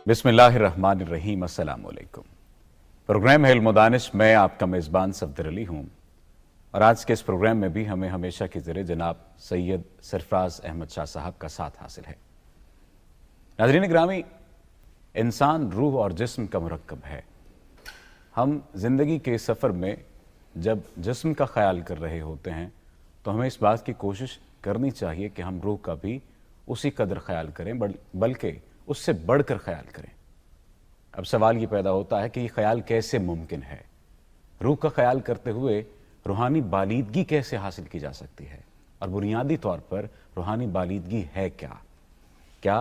بسم اللہ الرحمن الرحیم۔ السلام علیکم۔ پروگرام ہے علم و دانش، میں آپ کا میزبان صفدر علی ہوں، اور آج کے اس پروگرام میں بھی ہمیں ہمیشہ کی طرح جناب سید سرفراز احمد شاہ صاحب کا ساتھ حاصل ہے۔ ناظرین گرامی، انسان روح اور جسم کا مرکب ہے۔ ہم زندگی کے سفر میں جب جسم کا خیال کر رہے ہوتے ہیں تو ہمیں اس بات کی کوشش کرنی چاہیے کہ ہم روح کا بھی اسی قدر خیال کریں، بلکہ اس سے بڑھ کر خیال کریں۔ اب سوال یہ پیدا ہوتا ہے کہ یہ خیال کیسے ممکن ہے؟ روح کا خیال کرتے ہوئے روحانی بالیدگی کیسے حاصل کی جا سکتی ہے؟ اور بنیادی طور پر روحانی بالیدگی ہے کیا؟ کیا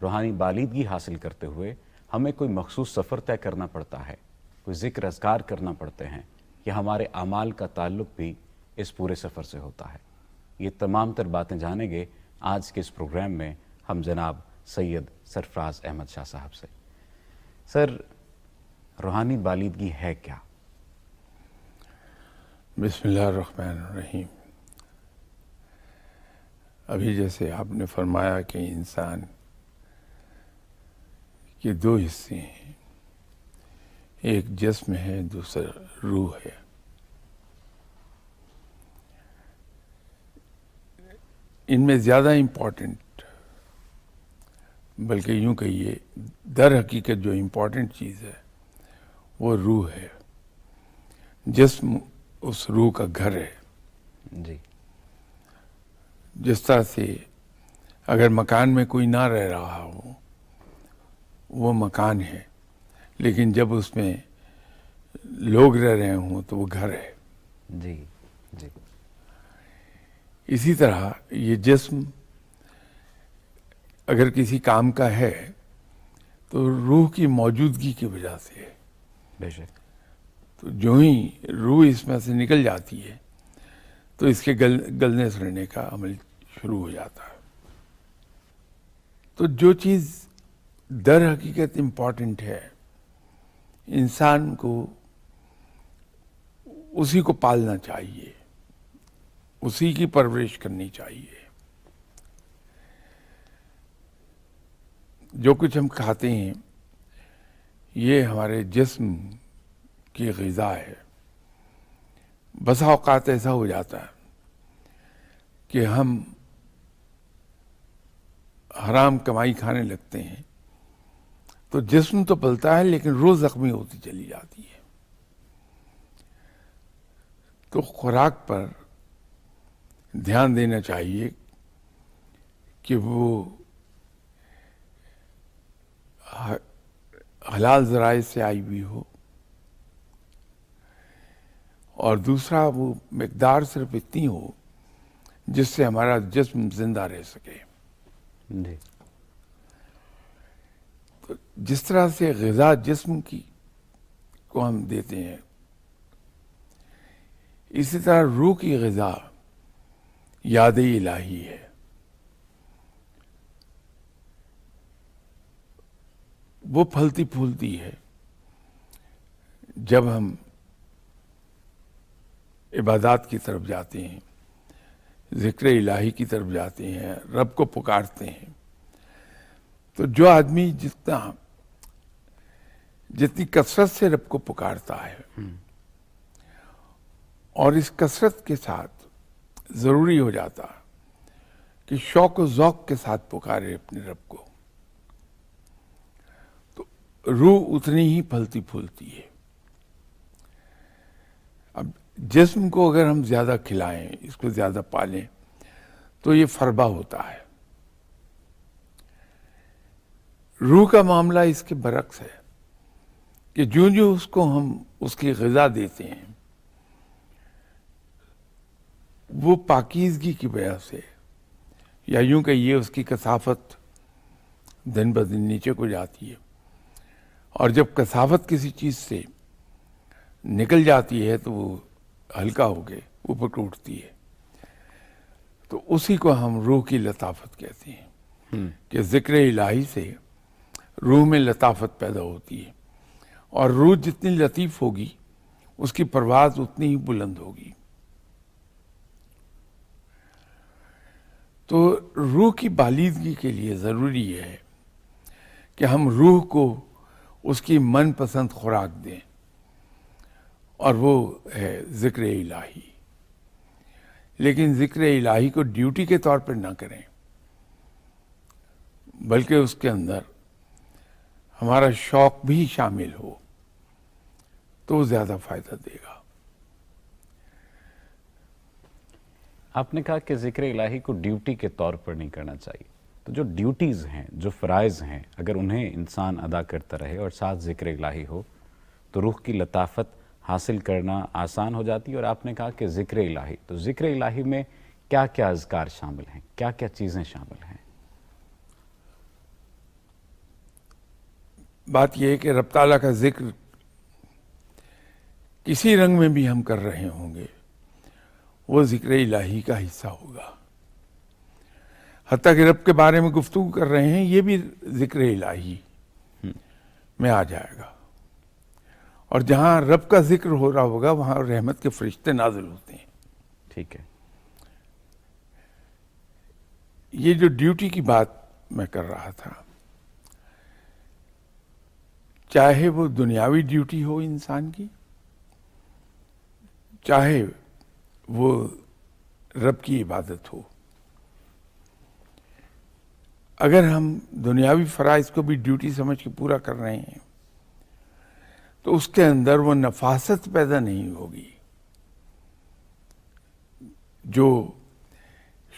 روحانی بالیدگی حاصل کرتے ہوئے ہمیں کوئی مخصوص سفر طے کرنا پڑتا ہے، کوئی ذکر اذکار کرنا پڑتے ہیں، یا ہمارے اعمال کا تعلق بھی اس پورے سفر سے ہوتا ہے؟ یہ تمام تر باتیں جانیں گے آج کے اس پروگرام میں ہم جناب سید سرفراز احمد شاہ صاحب سے۔ سر، روحانی بالیدگی ہے کیا؟ بسم اللہ الرحمن الرحیم۔ ابھی جیسے آپ نے فرمایا کہ انسان کے دو حصے ہیں، ایک جسم ہے، دوسرا روح ہے۔ ان میں زیادہ امپورٹنٹ، بلکہ یوں کہیے در حقیقت جو امپورٹنٹ چیز ہے وہ روح ہے۔ جسم اس روح کا گھر ہے۔ جی۔ جس طرح سے اگر مکان میں کوئی نہ رہ رہا ہو، وہ مکان ہے، لیکن جب اس میں لوگ رہ رہے ہوں تو وہ گھر ہے۔ جی جی۔ اسی طرح یہ جسم اگر کسی کام کا ہے تو روح کی موجودگی کی وجہ سے ہے۔ بے شک۔ تو جو ہی روح اس میں سے نکل جاتی ہے تو اس کے گلنے سڑنے کا عمل شروع ہو جاتا ہے۔ تو جو چیز در حقیقت امپورٹنٹ ہے، انسان کو اسی کو پالنا چاہیے، اسی کی پرورش کرنی چاہیے۔ جو کچھ ہم کھاتے ہیں یہ ہمارے جسم کی غذا ہے۔ بسا اوقات ایسا ہو جاتا ہے کہ ہم حرام کمائی کھانے لگتے ہیں تو جسم تو پلتا ہے لیکن روح زخمی ہوتی چلی جاتی ہے۔ تو خوراک پر دھیان دینا چاہیے کہ وہ حلال ذرائع سے آئی ہوئی ہو، اور دوسرا وہ مقدار صرف اتنی ہو جس سے ہمارا جسم زندہ رہ سکے۔ جی۔ تو جس طرح سے غذا جسم کی کو ہم دیتے ہیں، اسی طرح روح کی غذا یاد الہی ہے۔ وہ پھلتی پھولتی ہے جب ہم عبادات کی طرف جاتے ہیں، ذکر الہی کی طرف جاتے ہیں، رب کو پکارتے ہیں۔ تو جو آدمی جتنی کثرت سے رب کو پکارتا ہے، اور اس کثرت کے ساتھ ضروری ہو جاتا کہ شوق و ذوق کے ساتھ پکارے اپنے رب کو، تو روح اتنی ہی پھلتی پھولتی ہے۔ اب جسم کو اگر ہم زیادہ کھلائیں، اس کو زیادہ پالیں، تو یہ فربا ہوتا ہے۔ روح کا معاملہ اس کے برعکس ہے کہ جو اس کو ہم اس کی غذا دیتے ہیں، وہ پاکیزگی کی وجہ سے، یا یوں کہ یہ اس کی کثافت دن بدن نیچے کو جاتی ہے، اور جب کثافت کسی چیز سے نکل جاتی ہے تو وہ ہلکا ہو کے اوپر ٹوٹتی ہے۔ تو اسی کو ہم روح کی لطافت کہتے ہیں کہ ذکر الہی سے روح میں لطافت پیدا ہوتی ہے، اور روح جتنی لطیف ہوگی اس کی پرواز اتنی ہی بلند ہوگی۔ تو روح کی بالیدگی کے لیے ضروری ہے کہ ہم روح کو اس کی من پسند خوراک دیں، اور وہ ہے ذکر الہی. لیکن ذکر الہی کو ڈیوٹی کے طور پر نہ کریں، بلکہ اس کے اندر ہمارا شوق بھی شامل ہو تو وہ زیادہ فائدہ دے گا. آپ نے کہا کہ ذکر الہی کو ڈیوٹی کے طور پر نہیں کرنا چاہیے، تو جو ڈیوٹیز ہیں، جو فرائض ہیں، اگر انہیں انسان ادا کرتا رہے اور ساتھ ذکر الہی ہو تو روح کی لطافت حاصل کرنا آسان ہو جاتی ہے. اور آپ نے کہا کہ ذکر الہی، تو ذکر الہی میں کیا کیا اذکار شامل ہیں، کیا کیا چیزیں شامل ہیں؟ بات یہ ہے کہ رب تعالیٰ کا ذکر کسی رنگ میں بھی ہم کر رہے ہوں گے وہ ذکر الہی کا حصہ ہوگا. حتیٰ کہ رب کے بارے میں گفتگو کر رہے ہیں، یہ بھی ذکر الہی میں آ جائے گا. اور جہاں رب کا ذکر ہو رہا ہوگا وہاں رحمت کے فرشتے نازل ہوتے ہیں. ٹھیک ہے. یہ جو ڈیوٹی کی بات میں کر رہا تھا، چاہے وہ دنیاوی ڈیوٹی ہو انسان کی، چاہے وہ رب کی عبادت ہو، اگر ہم دنیاوی فرائض کو بھی ڈیوٹی سمجھ کے پورا کر رہے ہیں تو اس کے اندر وہ نفاست پیدا نہیں ہوگی جو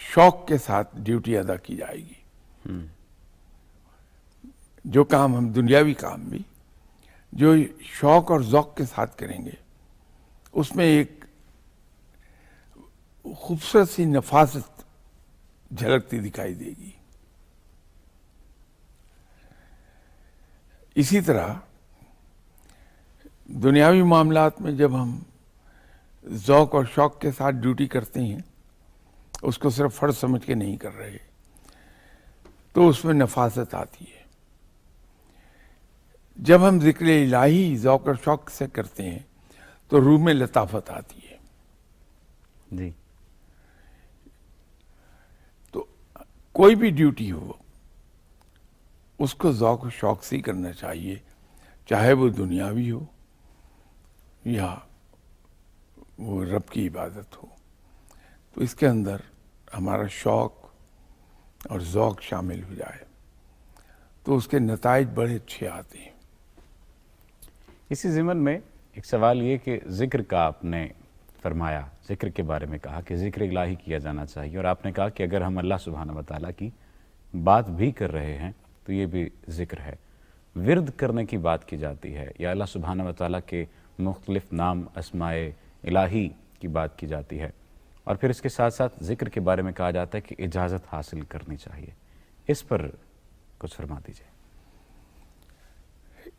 شوق کے ساتھ ڈیوٹی ادا کی جائے گی. جو کام ہم دنیاوی کام بھی جو شوق اور ذوق کے ساتھ کریں گے اس میں ایک خوبصورت سی نفاست جھلکتی دکھائی دے گی. اسی طرح دنیاوی معاملات میں جب ہم ذوق اور شوق کے ساتھ ڈیوٹی کرتے ہیں، اس کو صرف فرض سمجھ کے نہیں کر رہے، تو اس میں نفاست آتی ہے. جب ہم ذکر الہی ذوق اور شوق سے کرتے ہیں تو روح میں لطافت آتی ہے. جی. تو کوئی بھی ڈیوٹی ہو اس کو ذوق و شوق سے ہی کرنا چاہیے، چاہے وہ دنیاوی ہو یا وہ رب کی عبادت ہو. تو اس کے اندر ہمارا شوق اور ذوق شامل ہو جائے تو اس کے نتائج بڑے اچھے آتے ہیں. اسی ضمن میں ایک سوال یہ کہ ذکر کا آپ نے فرمایا، ذکر کے بارے میں کہا کہ ذکر الہی کیا جانا چاہیے، اور آپ نے کہا کہ اگر ہم اللہ سبحانہ وتعالیٰ کی بات بھی کر رہے ہیں تو یہ بھی ذکر ہے. ورد کرنے کی بات کی جاتی ہے یا اللہ سبحانہ وتعالیٰ کے مختلف نام اسماء الہی کی بات کی جاتی ہے، اور پھر اس کے ساتھ ساتھ ذکر کے بارے میں کہا جاتا ہے کہ اجازت حاصل کرنی چاہیے. اس پر کچھ فرما دیجیے.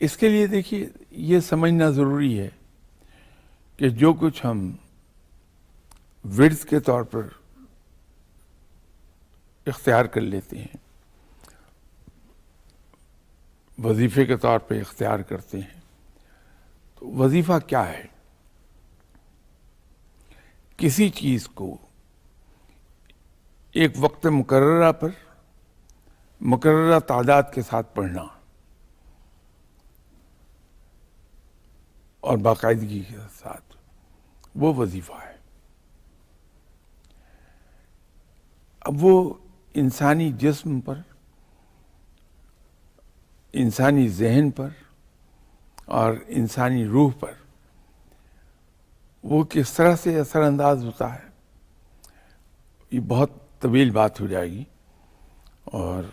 اس کے لیے دیکھیے یہ سمجھنا ضروری ہے کہ جو کچھ ہم ورد کے طور پر اختیار کر لیتے ہیں، وظیفے کے طور پہ اختیار کرتے ہیں، تو وظیفہ کیا ہے؟ کسی چیز کو ایک وقت مقررہ پر مقررہ تعداد کے ساتھ پڑھنا اور باقاعدگی کے ساتھ، وہ وظیفہ ہے. اب وہ انسانی جسم پر، انسانی ذہن پر اور انسانی روح پر وہ کس طرح سے اثر انداز ہوتا ہے، یہ بہت طویل بات ہو جائے گی اور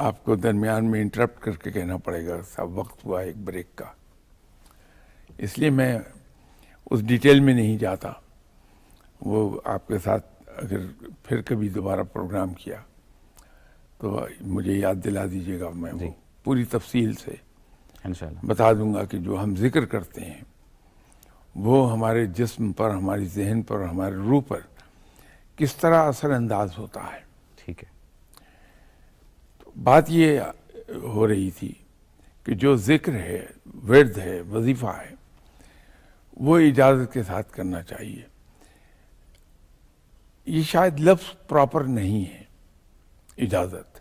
آپ کو درمیان میں انٹرپٹ کر کے کہنا پڑے گا سب وقت ہوا ایک بریک کا. اس لیے میں اس ڈیٹیل میں نہیں جاتا. وہ آپ کے ساتھ اگر پھر کبھی دوبارہ پروگرام کیا تو مجھے یاد دلا دیجیے گا، میں وہ پوری تفصیل سے انشاءاللہ بتا دوں گا کہ جو ہم ذکر کرتے ہیں وہ ہمارے جسم پر، ہماری ذہن پر، ہمارے روح پر کس طرح اثر انداز ہوتا ہے. ٹھیک ہے. بات یہ ہو رہی تھی کہ جو ذکر ہے، ورد ہے، وظیفہ ہے، وہ اجازت کے ساتھ کرنا چاہیے. یہ شاید لفظ پراپر نہیں ہے اجازت،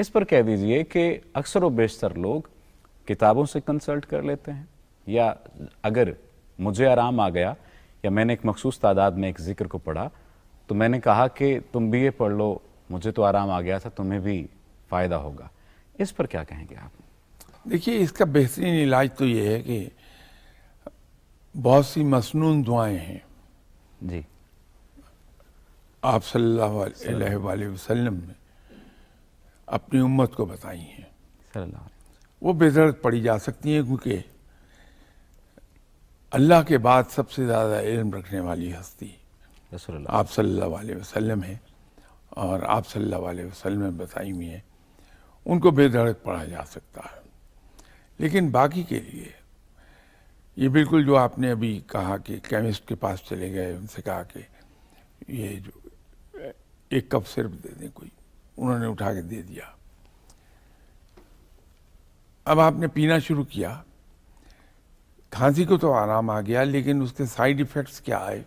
اس پر کہہ دیجئے کہ اکثر و بیشتر لوگ کتابوں سے کنسلٹ کر لیتے ہیں، یا اگر مجھے آرام آ گیا یا میں نے ایک مخصوص تعداد میں ایک ذکر کو پڑھا تو میں نے کہا کہ تم بھی یہ پڑھ لو، مجھے تو آرام آ گیا تھا، تمہیں بھی فائدہ ہوگا. اس پر کیا کہیں گے آپ؟ دیکھیے، اس کا بہترین علاج تو یہ ہے کہ بہت سی مسنون دعائیں ہیں جی. آپ صلی اللہ علیہ وآلہ وسلم نے اپنی امت کو بتائی ہیں. صلی اللہ علیہ وہ بے دھڑک پڑھی جا سکتی ہیں، کیونکہ اللہ کے بعد سب سے زیادہ علم رکھنے والی ہستی رسول اللہ. آپ صلی اللہ علیہ وسلم ہے، اور آپ صلی اللہ علیہ وسلم نے بتائی ہوئی ہیں، ان کو بے دھڑک پڑھا جا سکتا ہے. لیکن باقی کے لیے یہ بالکل جو آپ نے ابھی کہا کہ کیمسٹ کے پاس چلے گئے، ان سے کہا کہ یہ جو ایک کپ سرپ دے دیں کوئی، انہوں نے اٹھا کے دے دیا. اب آپ نے پینا شروع کیا، کھانسی کو تو آرام آ گیا، لیکن اس کے سائیڈ ایفیکٹس کیا آئے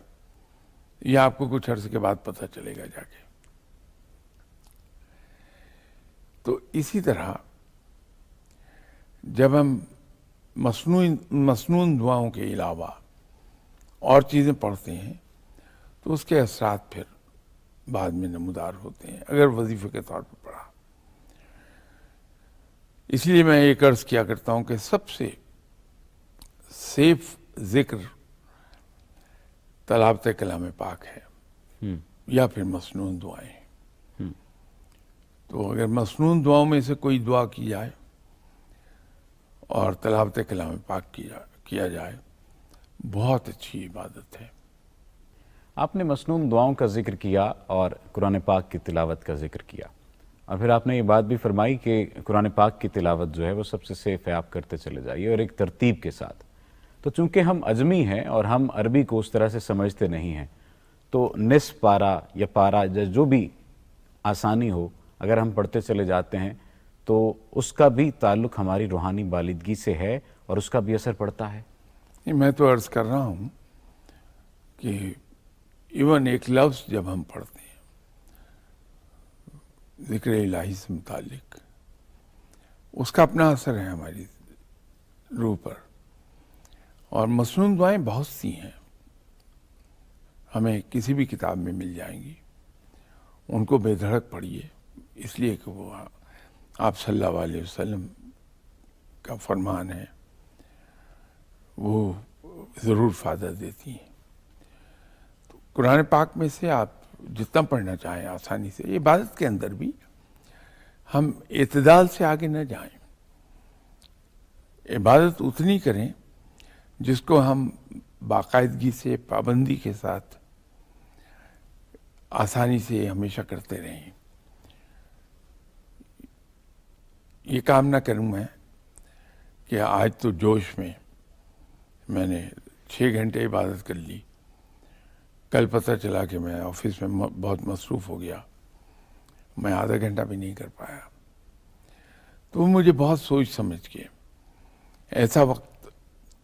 یہ آپ کو کچھ عرصے کے بعد پتہ چلے گا جا کے. تو اسی طرح جب ہم مسنون دعاؤں کے علاوہ اور چیزیں پڑھتے ہیں تو اس کے اثرات پھر بعد میں نمودار ہوتے ہیں، اگر وظیفے کے طور پر پڑھا. اس لیے میں یہ عرض کیا کرتا ہوں کہ سب سے سیف ذکر تلاوت کلام پاک ہے یا پھر مسنون دعائیں. تو اگر مسنون دعاؤں میں سے کوئی دعا کی جائے اور تلاوت کلام پاک کیا جائے، بہت اچھی عبادت ہے. آپ نے مسنون دعاؤں کا ذکر کیا اور قرآن پاک کی تلاوت کا ذکر کیا، اور پھر آپ نے یہ بات بھی فرمائی کہ قرآن پاک کی تلاوت جو ہے وہ سب سے سیف ہے، آپ کرتے چلے جائیے اور ایک ترتیب کے ساتھ. تو چونکہ ہم عجمی ہیں اور ہم عربی کو اس طرح سے سمجھتے نہیں ہیں، تو نصف پارا یا پارا جو بھی آسانی ہو اگر ہم پڑھتے چلے جاتے ہیں تو اس کا بھی تعلق ہماری روحانی بالدگی سے ہے اور اس کا بھی اثر پڑتا ہے. میں تو عرض کر رہا ہوں کہ ایون ایک لفظ جب ہم پڑھتے ہیں ذکر الہی سے متعلق، اس کا اپنا اثر ہے ہماری روح پر. اور مسنون دعائیں بہت سی ہیں، ہمیں کسی بھی کتاب میں مل جائیں گی. ان کو بے دھڑک پڑھیے، اس لیے کہ وہ آپ صلی اللہ علیہ وسلم کا فرمان ہے، وہ ضرور فائدہ دیتی ہیں. تو قرآن پاک میں سے آپ جتنا پڑھنا چاہیں آسانی سے. عبادت کے اندر بھی ہم اعتدال سے آگے نہ جائیں. عبادت اتنی کریں جس کو ہم باقاعدگی سے، پابندی کے ساتھ، آسانی سے ہمیشہ کرتے رہیں. یہ کام نہ کروں میں کہ آج تو جوش میں نے 6 گھنٹے عبادت کر لی، کل پتہ چلا کہ میں آفس میں بہت مصروف ہو گیا، میں آدھا گھنٹہ بھی نہیں کر پایا. تو مجھے بہت سوچ سمجھ کے ایسا وقت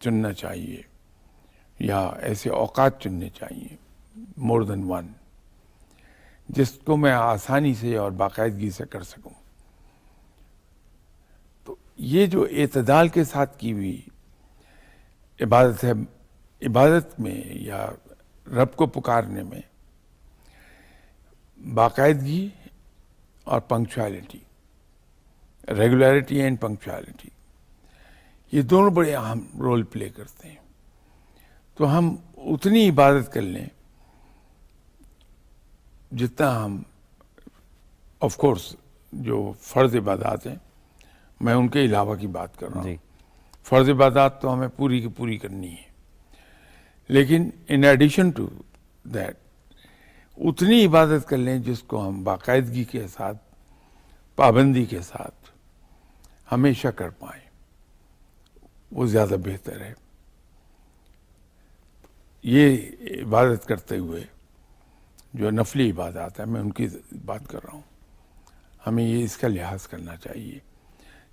چننا چاہیے یا ایسے اوقات چننے چاہیے، مور دین ون، جس کو میں آسانی سے اور باقاعدگی سے کر سکوں. تو یہ جو اعتدال کے ساتھ کی ہوئی عبادت ہے، عبادت میں یا رب کو پکارنے میں باقاعدگی اور پنکچوالٹی، ریگولیرٹی اینڈ پنکچوالٹی، یہ دونوں بڑے اہم رول پلے کرتے ہیں. تو ہم اتنی عبادت کر لیں جتنا ہم، آف کورس جو فرض عبادات ہیں میں ان کے علاوہ کی بات کر رہا ہوں. فرض عبادات تو ہمیں پوری کی پوری کرنی ہے، لیکن ان ایڈیشن ٹو دیٹ اتنی عبادت کر لیں جس کو ہم باقاعدگی کے ساتھ، پابندی کے ساتھ ہمیشہ کر پائیں، وہ زیادہ بہتر ہے. یہ عبادت کرتے ہوئے جو نفلی عبادات ہیں میں ان کی بات کر رہا ہوں، ہمیں یہ اس کا لحاظ کرنا چاہیے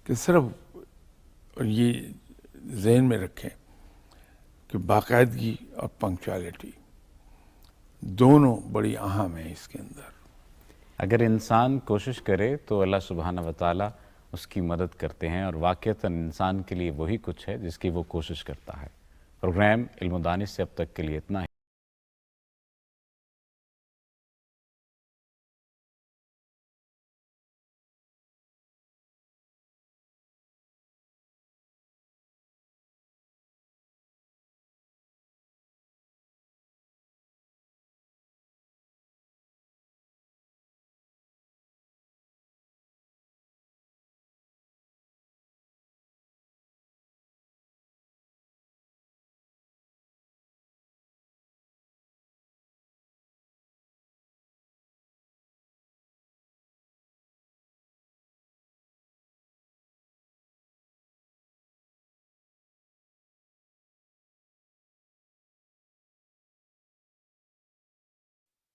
کہ صرف یہ ذہن میں رکھیں کہ باقاعدگی اور پنکچوالٹی دونوں بڑی اہم ہیں اس کے اندر. اگر انسان کوشش کرے تو اللہ سبحانہ و تعالیٰ اس کی مدد کرتے ہیں، اور واقعتاً انسان کے لیے وہی کچھ ہے جس کی وہ کوشش کرتا ہے۔ پروگرام علم و دانش سے اب تک کے لیے اتنا ہی۔